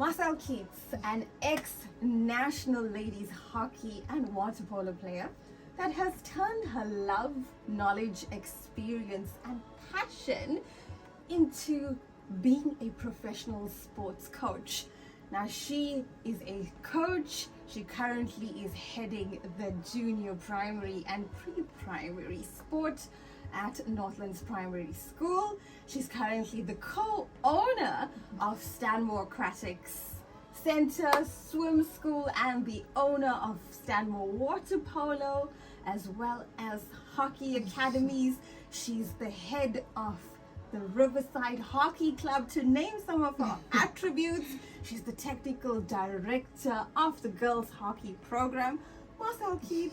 Marcelle Keet, an ex-national ladies hockey and water polo player that has turned her love, knowledge, experience and passion into being a professional sports coach. Now she is a coach. She currently is heading the junior primary and pre-primary sport at Northlands Primary School. She's currently the co-owner of Stanmore Aquatics Center Swim School and the owner of Stanmore Waterpolo, as well as hockey academies. She's the head of the Riverside Hockey Club, to name some of her attributes. She's the technical director of the girls hockey program. Marcelle Keet,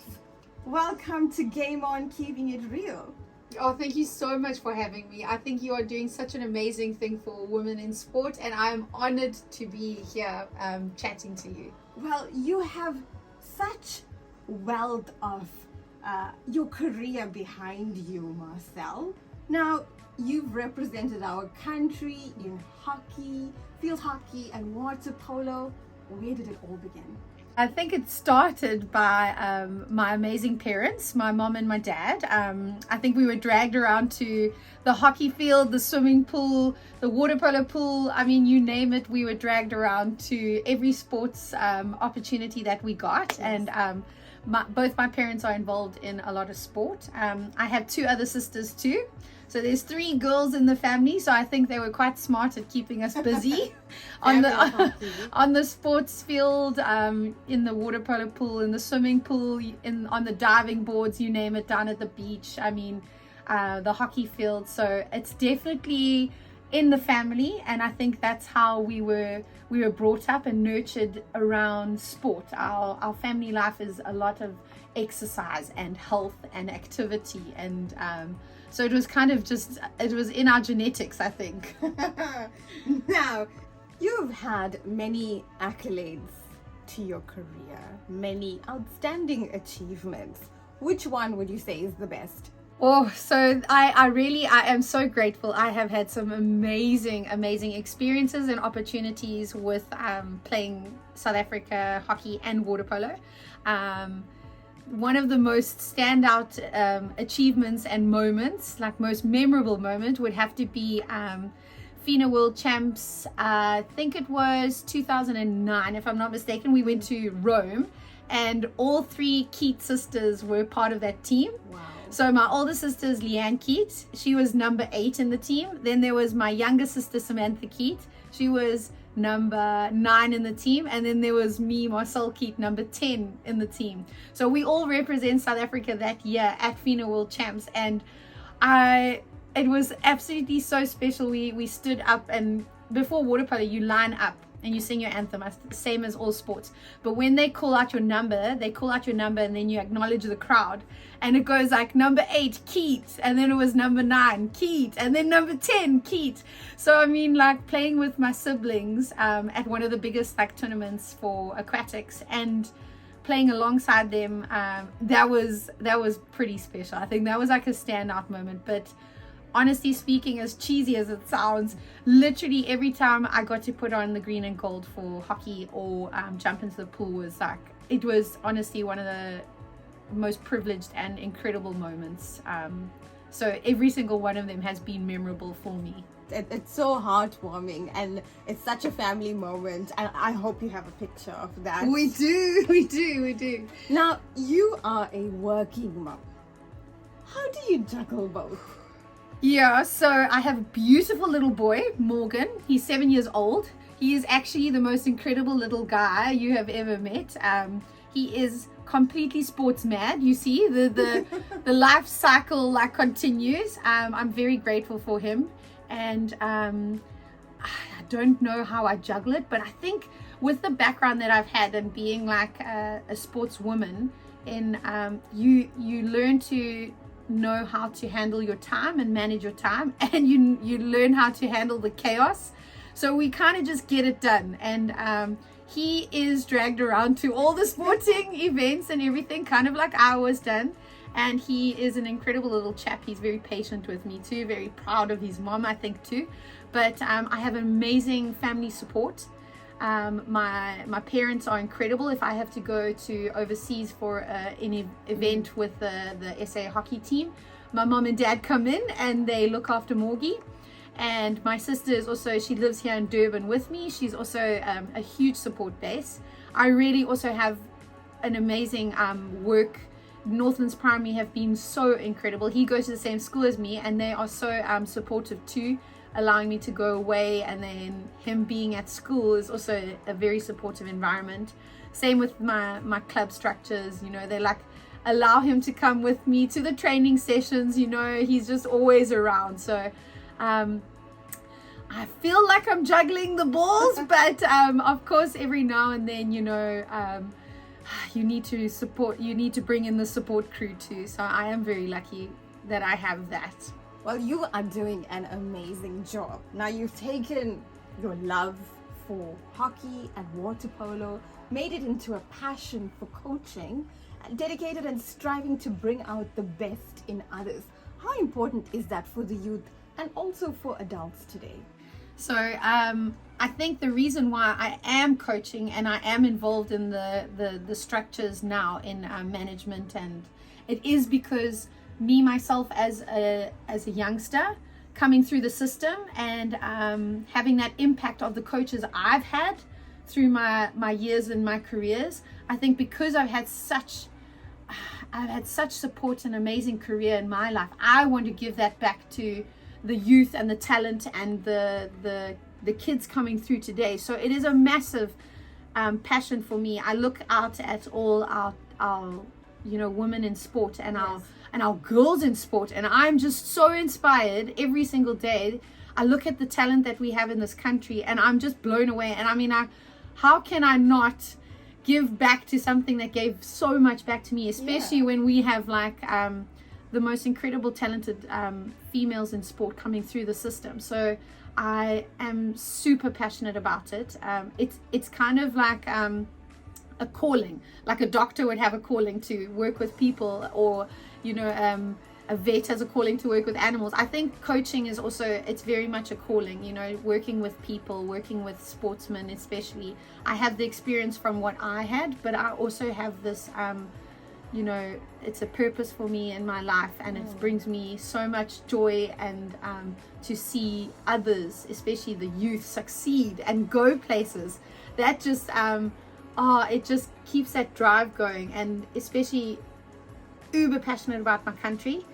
welcome to Game On, Keeping It Real. Oh, thank you so much for having me. I think you are doing such an amazing thing for women in sport, and I'm honored to be here chatting to you. Well, you have such wealth of your career behind you, Marcelle. Now, you've represented our country in hockey, field hockey and water polo. Where did it all begin? I think it started by my amazing parents, my mom and my dad. I think we were dragged around to the hockey field, the swimming pool, the water polo pool. I mean, you name it, we were dragged around to every sports opportunity that we got. Yes. And both my parents are involved in a lot of sport. I have two other sisters too. So there's three girls in the family, so I think they were quite smart at keeping us busy on the sports field, in the water polo pool, in the swimming pool, on the diving boards, you name it, down at the beach. I mean, the hockey field. So it's definitely in the family, and I think that's how we were brought up and nurtured around sport. Our family life is a lot of exercise and health and activity, and so it was kind of it was in our genetics, I think. Now, you've had many accolades to your career, many outstanding achievements. Which one would you say is the best? Oh, so I am so grateful. I have had some amazing experiences and opportunities with playing South Africa hockey and water polo. One of the most standout achievements and moments, like most memorable moment, would have to be FINA World Champs. I think it was 2009, if I'm not mistaken. We went to Rome, and all three Keet sisters were part of that team. Wow. So my older sister is Leanne Keet. She was number 8 in the team. Then there was my younger sister, Samantha Keet. She was number 9 in the team. And then there was me, Marcelle Keet, number 10 in the team. So we all represent South Africa that year at FINA World Champs. And it was absolutely so special. We stood up, and before water polo, you line up and you sing your anthem, same as all sports. But when they call out your number, and then you acknowledge the crowd, and it goes like number 8 Keet, and then it was number 9 Keet, and then number 10 Keet. So I mean, like, playing with my siblings at one of the biggest tournaments for aquatics and playing alongside them, that was pretty special. I think that was like a standout moment. But honestly speaking, as cheesy as it sounds, literally every time I got to put on the green and gold for hockey or jump into the pool it was honestly one of the most privileged and incredible moments. So every single one of them has been memorable for me. It's so heartwarming, and it's such a family moment, and I hope you have a picture of that. We do. Now, you are a working mom. How do you juggle both? Yeah, so I have a beautiful little boy, Morgan. He's 7 years old. He is actually the most incredible little guy you have ever met. He is completely sports mad. You see, the life cycle continues. I'm very grateful for him, and I don't know how I juggle it, but I think with the background that I've had and being like a sportswoman, you learn to know how to handle your time and manage your time, and you learn how to handle the chaos. So we kind of just get it done, and he is dragged around to all the sporting events and everything, kind of like I was done. And he is an incredible little chap. He's very patient with me too, very proud of his mom, I think, too. But I have amazing family support. My parents are incredible. If I have to go to overseas for an event with the SA hockey team, my mom and dad come in and they look after Morgie. And my sister is also, she lives here in Durban with me. She's also a huge support base. I really also have an amazing work. Northlands Primary have been so incredible. He goes to the same school as me and they are so supportive too, allowing me to go away, and then him being at school is also a very supportive environment. Same with my club structures, you know, they like allow him to come with me to the training sessions, you know, he's just always around. So I feel like I'm juggling the balls, but of course every now and then, you know, you need to bring in the support crew too. So I am very lucky that I have that. Well, you are doing an amazing job. Now you've taken your love for hockey and water polo, made it into a passion for coaching, and dedicated and striving to bring out the best in others. How important is that for the youth and also for adults today? So I think the reason why I am coaching and I am involved in the structures now in management, and it is because me myself as a youngster coming through the system and having that impact of the coaches I've had through my years and my careers. I think because I've had such support and amazing career in my life, I want to give that back to the youth and the talent and the kids coming through today. So it is a massive passion for me. I look out at all our you know, women in sport and our girls in sport, and I'm just so inspired every single day. I look at the talent that we have in this country and I'm just blown away. And I mean, how can I not give back to something that gave so much back to me, especially when we have like the most incredible talented females in sport coming through the system. So I am super passionate about it. It's kind of like a calling, like a doctor would have a calling to work with people, or you know, a vet has a calling to work with animals. I think coaching is also, it's very much a calling, you know, working with people, working with sportsmen especially. I have the experience from what I had, but I also have this you know, it's a purpose for me in my life, and it brings me so much joy, and to see others, especially the youth, succeed and go places, that just it just keeps that drive going. And especially uber passionate about my country,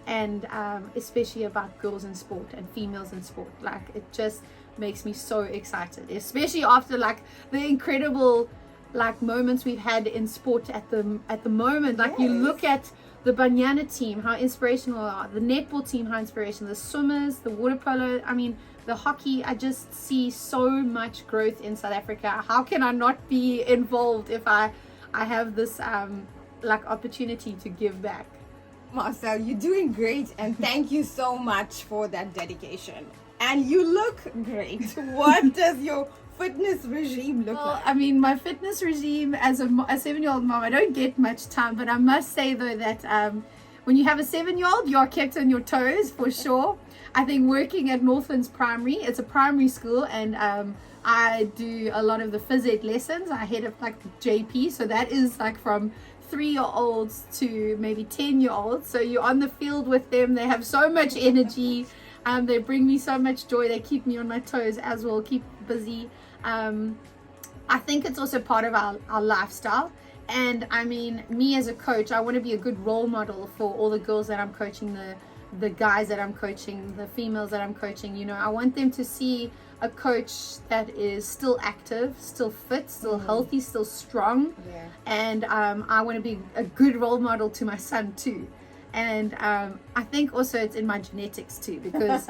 and especially about girls in sport and females in sport. Like, it just makes me so excited, especially after like the incredible like moments we've had in sport at the moment. Like, you look at the Banyana team, how inspirational they are, the netball team, how inspirational, the swimmers, the water polo, I mean the hockey. I just see so much growth in South Africa. How can I not be involved if I have this like opportunity to give back? Marcelle, you're doing great, and thank you so much for that dedication. And you look great. What does your fitness regime look like? I mean, my fitness regime as a 7-year-old mom, I don't get much time, but I must say though that when you have a 7-year-old, you are kept on your toes for sure. I think working at Northlands Primary, it's a primary school, and I do a lot of the phys ed lessons. I head up like the JP, so that is like from 3-year-olds to maybe 10-year-olds. So you're on the field with them. They have so much energy. They bring me so much joy. They keep me on my toes as well, keep busy. I think it's also part of our lifestyle. And I mean, me as a coach, I want to be a good role model for all the girls that I'm coaching, the guys that I'm coaching, the females that I'm coaching. You know, I want them to see a coach that is still active, still fit, still healthy, still strong. And I want to be a good role model to my son too. And I think also it's in my genetics too, because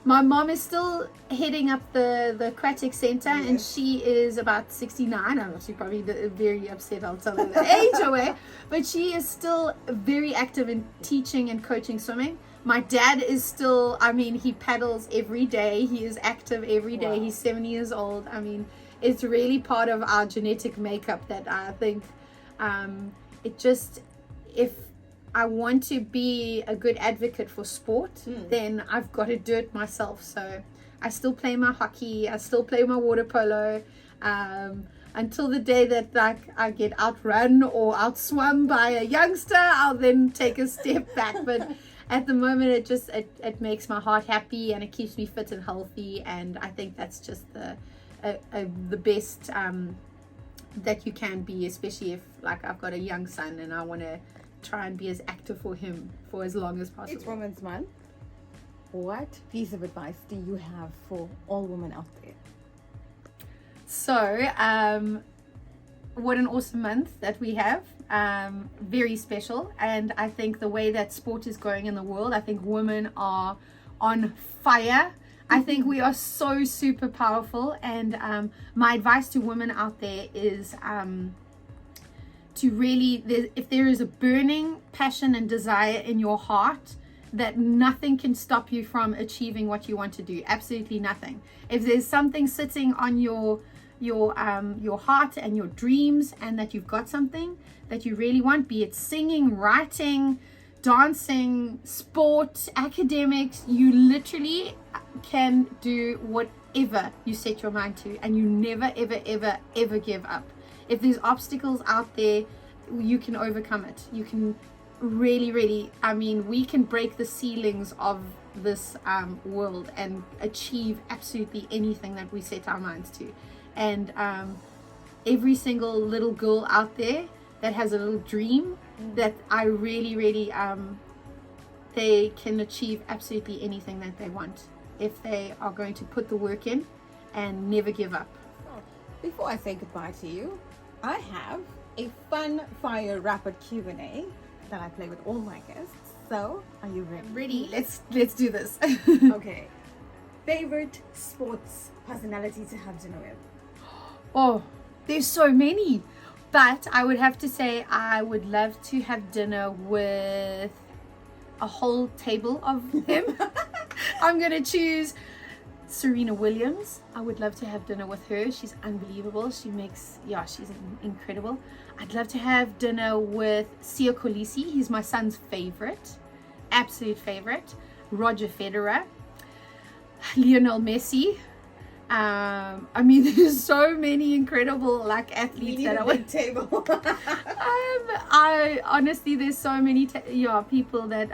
my mom is still heading up the aquatic center, and she is about 69. I know she's probably very upset I'll tell her the age away, but she is still very active in teaching and coaching swimming. My dad is still, I mean, he paddles every day. He is active every day. Wow. He's 70 years old. I mean, it's really part of our genetic makeup that I think it just, if I want to be a good advocate for sport, then I've got to do it myself. So I still play my hockey, I still play my water polo, until the day that like I get outrun or outswum by a youngster. I'll then take a step back, but at the moment it makes my heart happy, and it keeps me fit and healthy, and I think that's just the best that you can be, especially if like I've got a young son and I want to try and be as active for him for as long as possible. It's Women's Month. What piece of advice do you have for all women out there? So, what an awesome month that we have. Very special. And I think the way that sport is going in the world, I think women are on fire. I think we are so super powerful. And my advice to women out there is to really, if there is a burning passion and desire in your heart, that nothing can stop you from achieving what you want to do. Absolutely nothing. If there's something sitting on your heart and your dreams, and that you've got something that you really want, be it singing, writing, dancing, sport, academics, you literally can do whatever you set your mind to, and you never ever give up. If there's obstacles out there, you can overcome it. You can really, I mean, we can break the ceilings of this world and achieve absolutely anything that we set our minds to. And every single little girl out there that has a little dream, that I really they can achieve absolutely anything that they want if they are going to put the work in and never give up. Before I say goodbye to you, I have a fun fire rapid Q&A that I play with all my guests. So, are you ready? Ready? Let's do this. Okay. Favorite sports personality to have dinner with? Oh, there's so many. But I would have to say I would love to have dinner with a whole table of them. I'm going to choose Serena Williams. I would love to have dinner with her. She's unbelievable. She's incredible. I'd love to have dinner with Sia Kolisi. He's my son's favorite, absolute favorite. Roger Federer, Lionel Messi. I mean, there's so many incredible like athletes that I would table. I honestly, there's so many people that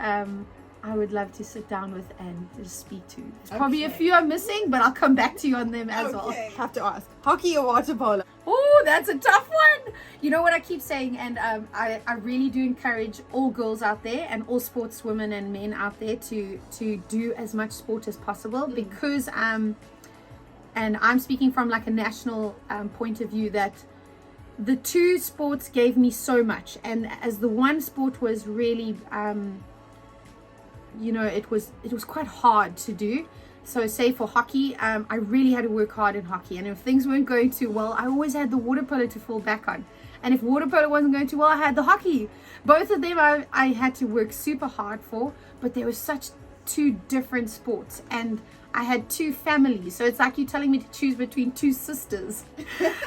I would love to sit down with and just speak to. There's probably a few I'm missing, but I'll come back to you on them as well. Have to ask, hockey or water polo? Oh, that's a tough one. You know what I keep saying, and I really do encourage all girls out there and all sportswomen and men out there to do as much sport as possible, because and I'm speaking from like a national point of view, that the two sports gave me so much, and as the one sport was really it was quite hard to do. So say for hockey, I really had to work hard in hockey, and if things weren't going too well, I always had the water polo to fall back on, and if water polo wasn't going too well, I had the hockey. Both of them I had to work super hard for, but they were such two different sports, and I had two families, so it's like you're telling me to choose between two sisters.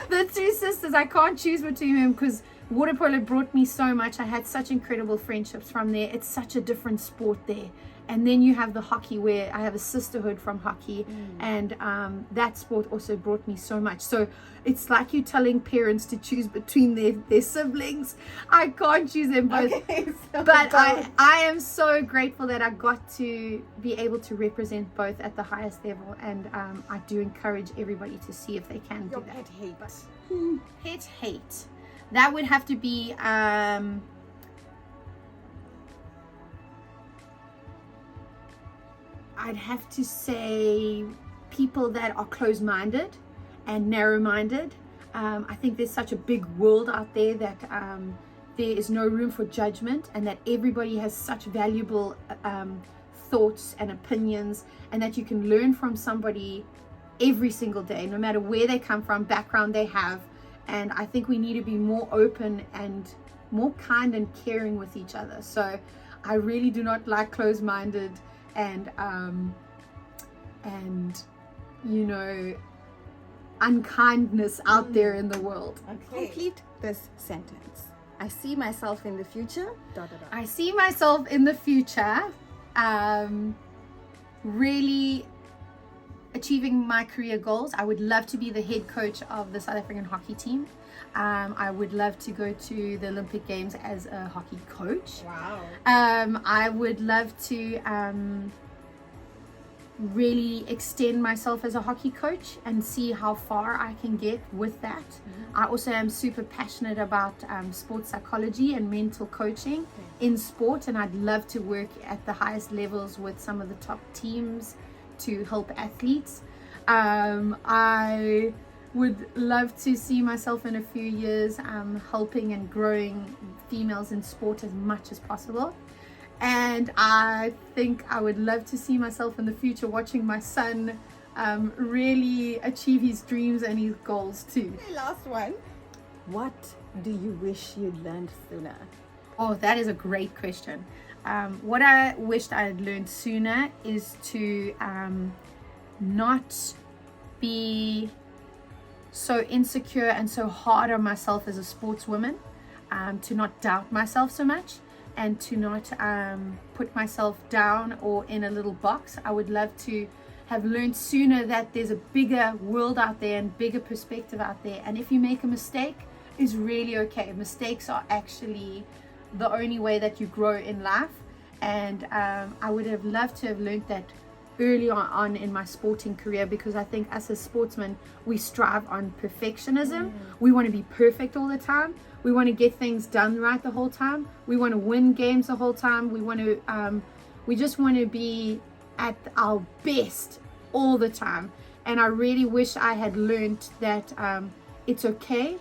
The two sisters, I can't choose between them, because water polo brought me so much. I had such incredible friendships from there. It's such a different sport there. And then you have the hockey, where I have a sisterhood from hockey, and that sport also brought me so much. So it's like you telling parents to choose between their siblings. I can't choose them both. Okay, but I am so grateful that I got to be able to represent both at the highest level, and I do encourage everybody to see if they can do that. Pet hate. Pet hate. That would have to be I'd have to say people that are closed-minded and narrow-minded. I think there's such a big world out there that there is no room for judgment, and that everybody has such valuable thoughts and opinions, and that you can learn from somebody every single day, no matter where they come from, background they have. And I think we need to be more open and more kind and caring with each other. So I really do not like closed-minded and unkindness out there in the world. Okay. Complete this sentence. I see myself in the future. I see myself in the future really achieving my career goals, I would love to be the head coach of the South African hockey team. I would love to go to the Olympic Games as a hockey coach. Wow. I would love to really extend myself as a hockey coach and see how far I can get with that. I also am super passionate about sports psychology and mental coaching in sport, and I'd love to work at the highest levels with some of the top teams to help athletes. I would love to see myself in a few years helping and growing females in sport as much as possible. And I think I would love to see myself in the future watching my son really achieve his dreams and his goals too. Okay, last one. What do you wish you'd learned sooner? Oh, that is a great question. What I wished I had learned sooner is to not be so insecure and so hard on myself as a sportswoman, to not doubt myself so much, and to not put myself down or in a little box. I would love to have learned sooner that there's a bigger world out there and bigger perspective out there, and if you make a mistake, it's really okay. Mistakes are actually the only way that you grow in life, and I would have loved to have learned that early on in my sporting career, because I think us as sportsmen, we strive on perfectionism. We want to be perfect all the time. We want to get things done right the whole time. We want to win games the whole time. We just want to be at our best all the time. And I really wish I had learned that it's okay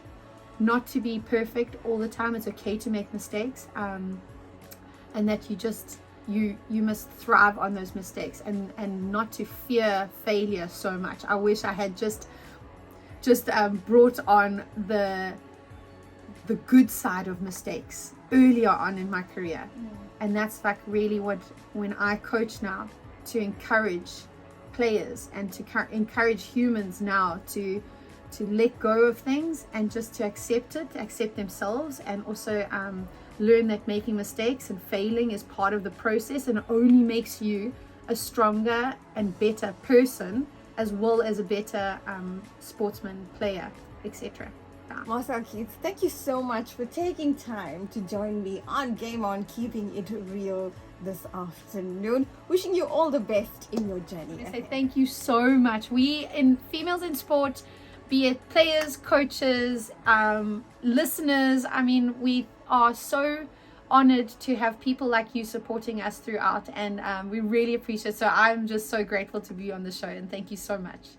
not to be perfect all the time. It's okay to make mistakes, and that you must thrive on those mistakes, and not to fear failure so much. I wish I had just brought on the good side of mistakes earlier on in my career. And that's like really what, when I coach now, to encourage players and to encourage humans now to let go of things and just to accept themselves, and also learn that making mistakes and failing is part of the process, and it only makes you a stronger and better person, as well as a better sportsman, player, etc. Marcelle Keet, thank you so much for taking time to join me on Game On, keeping it real this afternoon. Wishing you all the best in your journey. I say thank you so much. We in Females in Sport, be it players, coaches, listeners, I mean, we are so honored to have people like you supporting us throughout, and we really appreciate it. So I'm just so grateful to be on the show, and thank you so much.